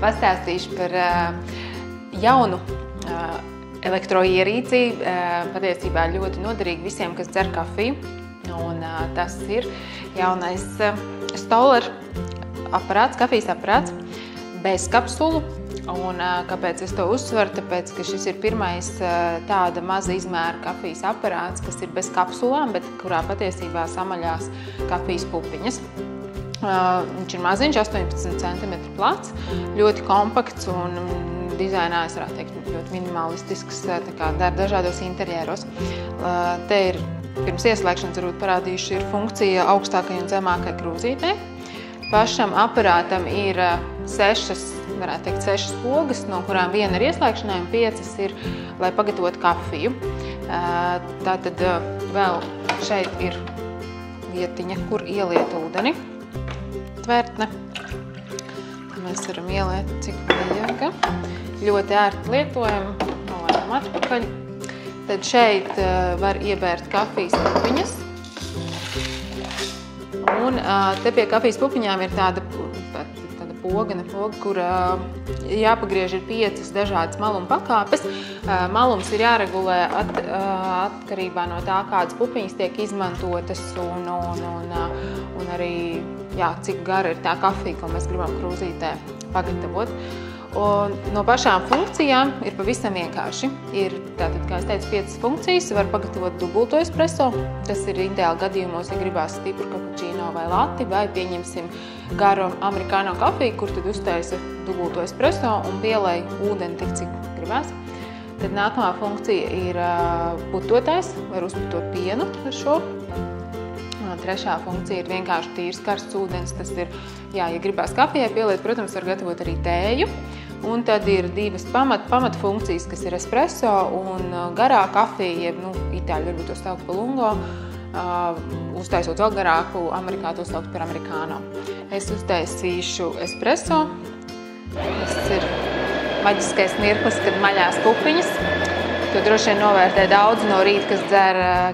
pastāstīšu par jaunu elektroierīci, patiesībā ļoti noderīgi visiem, kas dzer kafiju. Un tas ir jaunais Stoller aparāts, kafijas aparāts, bez kapsulu. Un kāpēc es to uzsveru? Tāpēc, ka šis ir pirmais tāda maza izmēra kafijas aparāts, kas ir bez kapsulām, bet kurā patiesībā samaļās kafijas pupiņas. Viņš ir maziņš, 18 cm plats, ļoti kompakts un dizainā, es varētu teikt, ļoti minimalistisks, tā kā dara dažādos interjeros. Te ir pirms ieslēgšanas varbūt parādījuši ir funkcija augstākai un zemākai krūzītei. Pašam aparātam ir 6 pogas, no kurām viena ir ieslēgšanai un 5 ir, lai pagatavotu kafiju. Tātad vēl šeit ir vietiņa, kur ieliet ūdeni. Tvertne. Mēs varam ieliet, cik vajag. Ļoti ērti lietojam, nolaidam atpakaļ. Tad šeit var iebērt kafijas pupiņas. Un te pie kafijas pupiņām ir tāda poga, kur jāpagriež ir 5 dažādas maluma pakāpes. Malums ir jāregulē atkarībā no tā, kādas pupiņas tiek izmantotas un arī cik gara ir tā kafija, ko mēs gribam krūzītē pagatavot. Un no pašām funkcijām ir pavisam vienkārši. Ir, tātad, kā es teicu, 5 funkcijas. Var pagatavot dubulto espresso. Tas ir ideāli gadījumos, ja gribās stipru kapučīno vai lati, vai pieņemsim garu amerikāno kafiju, kur tad uztaisa dubulto espresso un pielej ūdeni tik, cik gribās. Tad nākamā funkcija ir putotājs. Var uzputot pienu ar šo. Trešā funkcija ir vienkārši tīrs karsts ūdens. Tas ir, ja gribās kafijai pieliet, protams, var gatavot arī tēju. Un tad ir 2 pamatfunkcijas, kas ir espresso un garā kafija, jeb, itāļi varbūt to sauc par lungo. Uztaisot vēl garāku, Amerikā to sauc par amerikāno. Es uztaisīšu espresso. Tas ir maģiskais mirklis, kad maļās pupiņas. To droši vien novērtē daudzi no rīta,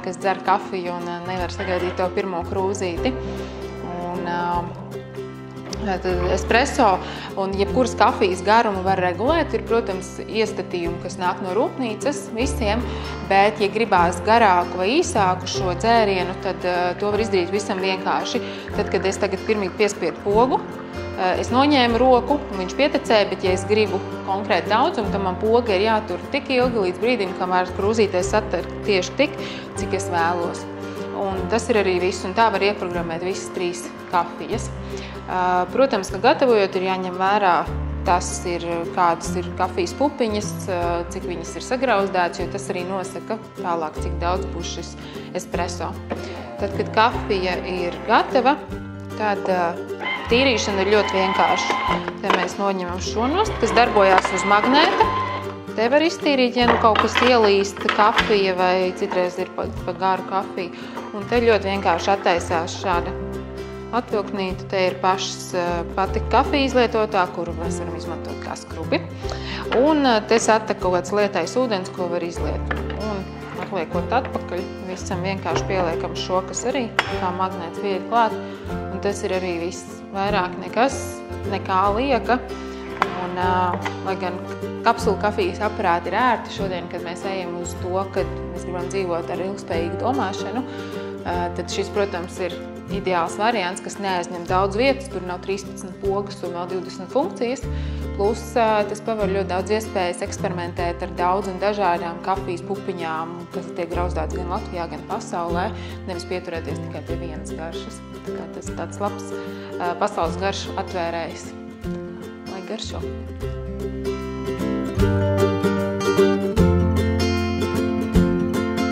kas dzer kafiju un nevar sagaidīt to pirmo krūzīti. Espresso un jebkuras kafijas garumu var regulēt. Ir, protams, iestatījumi, kas nāk no rūpnīcas visiem, bet, ja gribās garāku vai īsāku šo dzērienu, tad to var izdarīt visam vienkārši. Tad, kad es tagad pirmīgi piespiedu pogu, es noņēmu roku, un viņš pietecēja, bet, ja es gribu konkrēti daudzumu, tad man poga ir jātur tik ilgi līdz brīdim, kamēr krūzītē satar tieši tik, cik es vēlos. Un tas ir arī viss, un tā var ieprogrammēt visas 3 kafijas. Protams, ka gatavojot ir jāņem vērā tas ir, kādas ir kafijas pupiņas, cik viņas ir sagrauzdētas, jo tas arī nosaka tālāk, cik daudz būs šis espresso. Tad, kad kafija ir gatava, tad tīrīšana ir ļoti vienkārša. Te mēs noņemam šo nost, kas darbojās uz magnēta. Te var iztīrīt, ja kaut kas ielīst kafija vai citreiz ir pa garu kafiju. Un te ļoti vienkārši attaisās šāda atvilknīta. Te ir pati kafija izlietotā, kuru mēs varam izmantot kā skrubi. Un te satek kaut kāds lietais ūdens, ko var izliet. Un atliekot atpakaļ, visam vienkārši pieliekam šo, kas arī kā magnēts viegli klāt. Un tas ir arī viss. Vairāk nekā lieka. Un, lai gan kapsulu kafijas aparāti ir ērti šodien, kad mēs ejam uz to, kad mēs gribam dzīvot ar ilgspējīgu domāšanu, tad šis, protams, ir ideāls variants, kas neaizņem daudz vietas. Tur nav 13 pogas un nav 20 funkcijas. Plus tas paver ļoti daudz iespējas eksperimentēt ar daudz un dažādām kafijas pupiņām, kas tiek grauzdētas gan Latvijā, gan pasaulē, nevis pieturēties tikai pie vienas garšas. Tā kā tas ir tāds labs pasaules garšu atvērējs. Lai garšo!